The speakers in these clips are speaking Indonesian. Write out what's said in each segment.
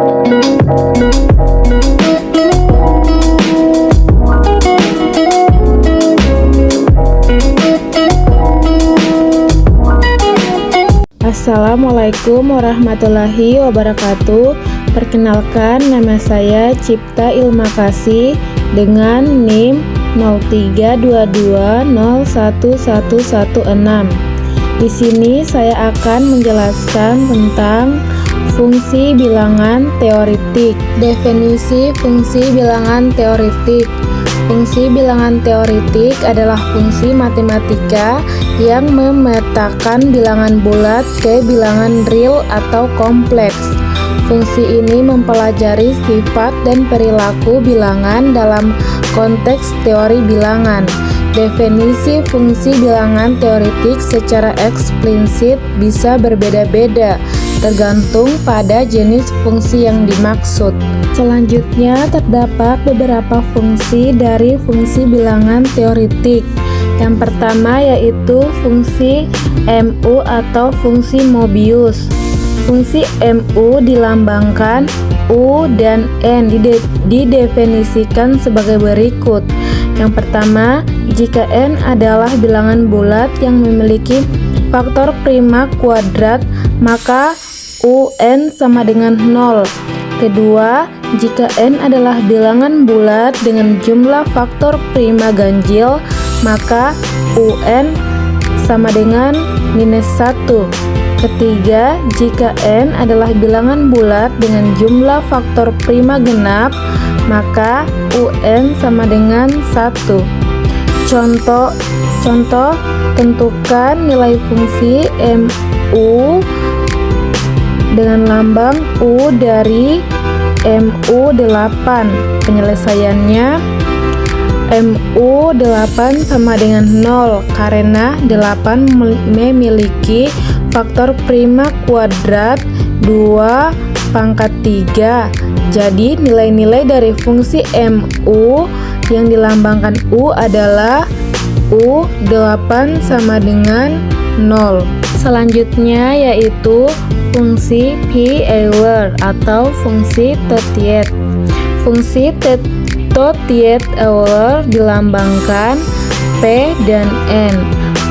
Assalamualaikum warahmatullahi wabarakatuh. Perkenalkan, nama saya Cipta Ilma Kasih dengan NIM 0322011116. Di sini saya akan menjelaskan tentang fungsi bilangan teoretik. Definisi fungsi bilangan teoretik. Fungsi bilangan teoretik adalah fungsi matematika yang memetakan bilangan bulat ke bilangan real atau kompleks. Fungsi ini mempelajari sifat dan perilaku bilangan dalam konteks teori bilangan. Definisi fungsi bilangan teoretik secara eksplisit bisa berbeda-beda, tergantung pada jenis fungsi yang dimaksud. Selanjutnya, terdapat beberapa fungsi dari fungsi bilangan teoretik. Yang pertama yaitu fungsi MU atau fungsi Mobius. Fungsi MU dilambangkan U dan N, didefinisikan sebagai berikut. Yang pertama, jika N adalah bilangan bulat yang memiliki faktor prima kuadrat, maka UN sama dengan 0. Kedua, jika N adalah bilangan bulat dengan jumlah faktor prima ganjil, maka UN sama dengan -1. Ketiga, jika N adalah bilangan bulat dengan jumlah faktor prima genap, maka UN sama dengan 1. Contoh, tentukan nilai fungsi MU dengan lambang U dari MU8. Penyelesaiannya, MU8 sama dengan 0 karena 8 memiliki faktor prima kuadrat 2 pangkat 3. Jadi nilai-nilai dari fungsi MU yang dilambangkan U adalah U8 sama dengan 0. Selanjutnya yaitu fungsi P-Euler atau fungsi Totiet. Fungsi Totiet-Euler dilambangkan P dan N.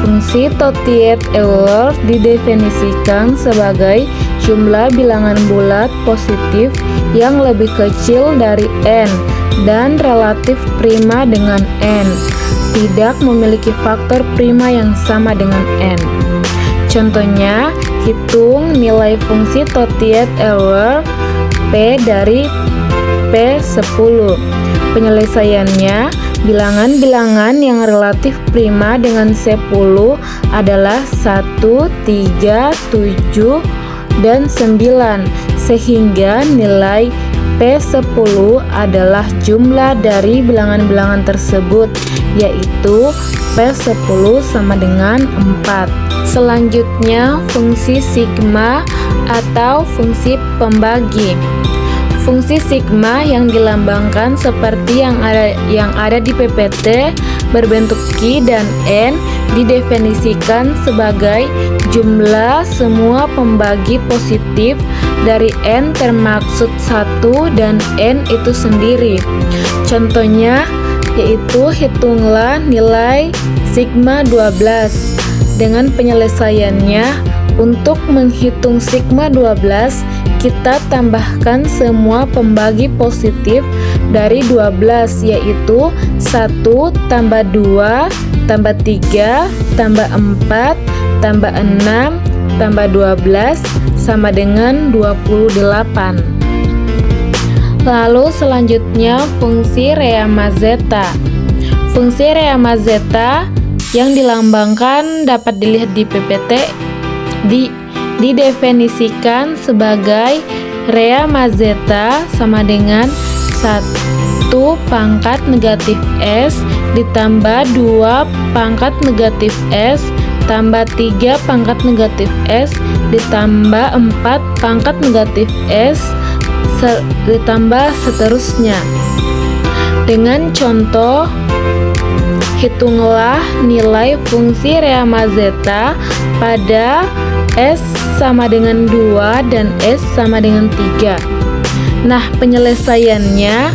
Fungsi Totiet-Euler didefinisikan sebagai jumlah bilangan bulat positif yang lebih kecil dari N dan relatif prima dengan N, tidak memiliki faktor prima yang sama dengan N. Contohnya, hitung nilai fungsi Totiet-Euler P dari P10. Penyelesaiannya, bilangan-bilangan yang relatif prima dengan 10 adalah 1, 3, 7, dan 9, sehingga nilai P10 adalah jumlah dari bilangan-bilangan tersebut, yaitu P10 sama dengan 4. Selanjutnya, fungsi sigma atau fungsi pembagi. Fungsi sigma yang dilambangkan seperti yang ada di PPT berbentuk Q dan N didefinisikan sebagai jumlah semua pembagi positif dari N termaksud 1 dan N itu sendiri. Contohnya yaitu hitunglah nilai sigma 12. Dengan penyelesaiannya, untuk menghitung sigma 12, kita tambahkan semua pembagi positif dari 12, yaitu 1 tambah 2 tambah 3 tambah 4 tambah 6 tambah 12 sama dengan 28. Lalu selanjutnya fungsi Riemann-Zeta. Fungsi Riemann-Zeta yang dilambangkan dapat dilihat di PPT didefinisikan sebagai Riemann-Zeta sama dengan 1 pangkat negatif S ditambah 2 pangkat negatif S tambah 3 pangkat negatif S ditambah 4 pangkat negatif S ditambah seterusnya. Dengan contoh, hitunglah nilai fungsi Riemann-Zeta pada S sama dengan 2 dan S sama dengan 3. Nah, penyelesaiannya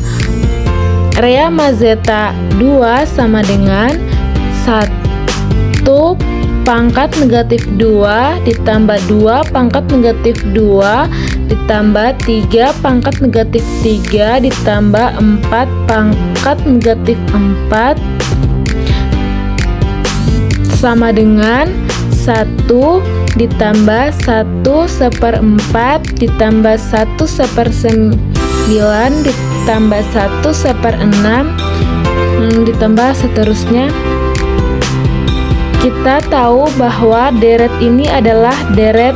rea mazeta 2 sama dengan 1 pangkat negatif 2 ditambah 2 pangkat negatif 2 ditambah 3 pangkat negatif 3 ditambah 4 pangkat negatif 4 sama dengan 1 ditambah 1/4 ditambah 1/9 ditambah 1/6 ditambah seterusnya. Kita tahu bahwa deret ini adalah deret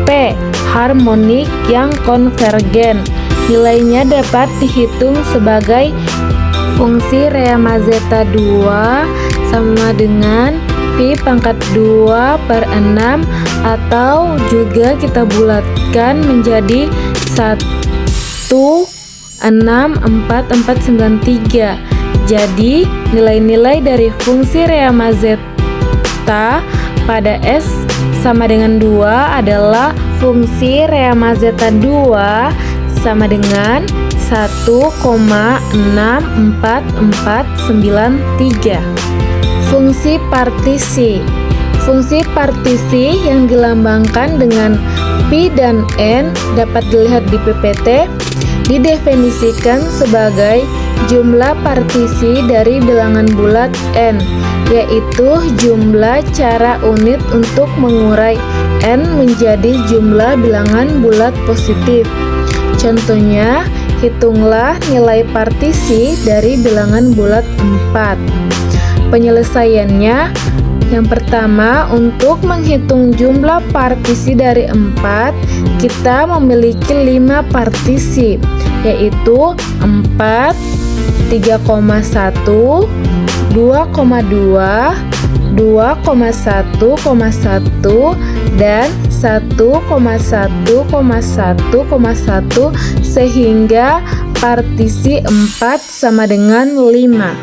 P harmonik yang konvergen. Nilainya dapat dihitung sebagai fungsi rea mazeta 2 sama dengan Pi pangkat 2/6 atau juga kita bulatkan menjadi 1,64493. Jadi nilai-nilai dari fungsi rea mazeta pada S sama dengan 2 adalah fungsi rea mazeta 2 sama dengan 1,64493. Fungsi partisi. Fungsi partisi yang dilambangkan dengan Pi dan N dapat dilihat di PPT, didefinisikan sebagai jumlah partisi dari bilangan bulat N, yaitu jumlah cara unit untuk mengurai N menjadi jumlah bilangan bulat positif. Contohnya, hitunglah nilai partisi dari bilangan bulat 4. Penyelesaiannya, yang pertama, untuk menghitung jumlah partisi dari 4, kita memiliki 5 partisi, yaitu 4, 3,1, 2,2, 2,1,1 dan 1,1,1,1 sehingga partisi 4 sama dengan 5.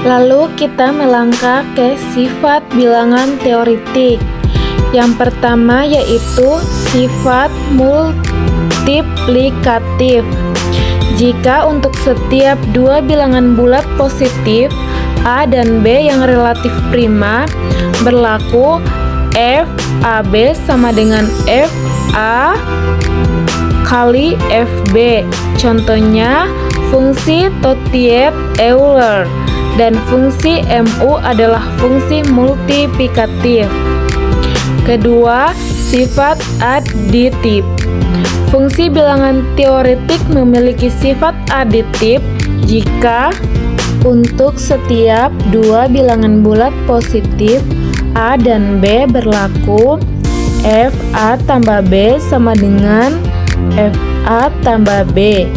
Lalu kita melangkah ke sifat bilangan teoritik. Yang pertama yaitu sifat multiplikatif. Jika untuk setiap dua bilangan bulat positif A dan B yang relatif prima berlaku FAB sama dengan FA kali FB. Contohnya fungsi Totiet-Euler dan fungsi MU adalah fungsi multiplikatif. Kedua, sifat aditif. Fungsi bilangan teoritik memiliki sifat aditif jika untuk setiap dua bilangan bulat positif A dan B berlaku FA tambah B sama dengan FA tambah B.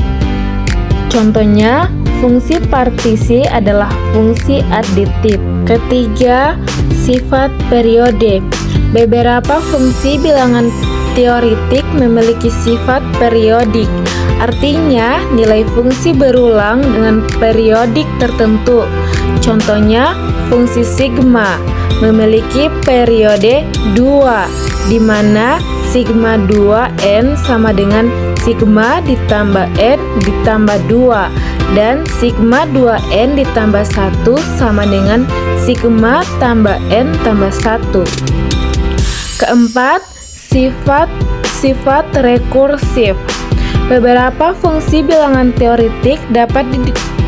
Contohnya, fungsi partisi adalah fungsi aditif. Ketiga, sifat periode. Beberapa fungsi bilangan teoritik memiliki sifat periodik. Artinya, nilai fungsi berulang dengan periodik tertentu. Contohnya, fungsi sigma memiliki periode 2, di mana sigma 2n sama dengan sigma ditambah n ditambah 2 dan sigma 2n ditambah 1 sama dengan sigma tambah n tambah 1. Keempat, sifat rekursif. Beberapa fungsi bilangan teoritik dapat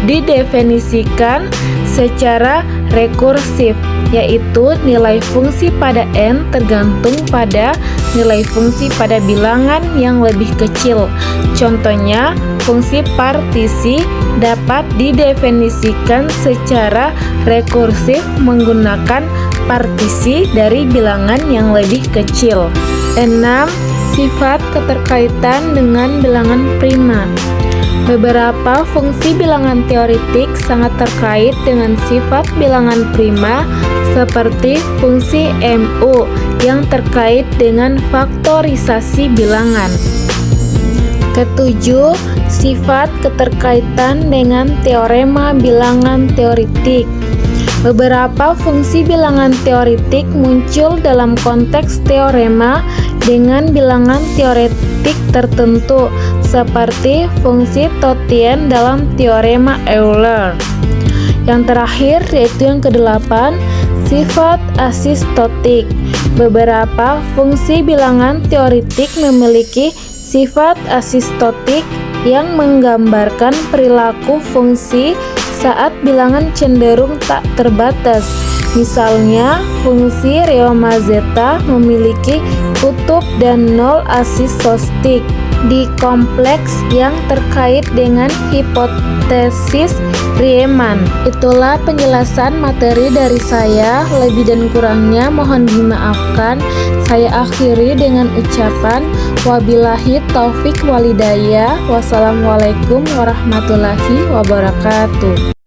didefinisikan secara rekursif, yaitu nilai fungsi pada n tergantung pada nilai fungsi pada bilangan yang lebih kecil. Contohnya, fungsi partisi dapat didefinisikan secara rekursif menggunakan partisi dari bilangan yang lebih kecil. 6. Sifat keterkaitan dengan bilangan prima. Beberapa fungsi bilangan teoritik sangat terkait dengan sifat bilangan prima seperti fungsi MU yang terkait dengan faktorisasi bilangan. Ketujuh, sifat keterkaitan dengan teorema bilangan teoritik. Beberapa fungsi bilangan teoretik muncul dalam konteks teorema dengan bilangan teoretik tertentu, seperti fungsi Totien dalam teorema Euler. Yang terakhir yaitu yang kedelapan, sifat asistotik. Beberapa fungsi bilangan teoretik memiliki sifat asistotik yang menggambarkan perilaku fungsi saat bilangan cenderung tak terbatas. Misalnya, fungsi Riemann zeta memiliki kutub dan nol asistostik di kompleks yang terkait dengan hipotesis Riemann. Itulah penjelasan materi dari saya, lebih dan kurangnya mohon dimaafkan. Saya akhiri dengan ucapan wabillahi taufik walhidayah. Wassalamualaikum warahmatullahi wabarakatuh.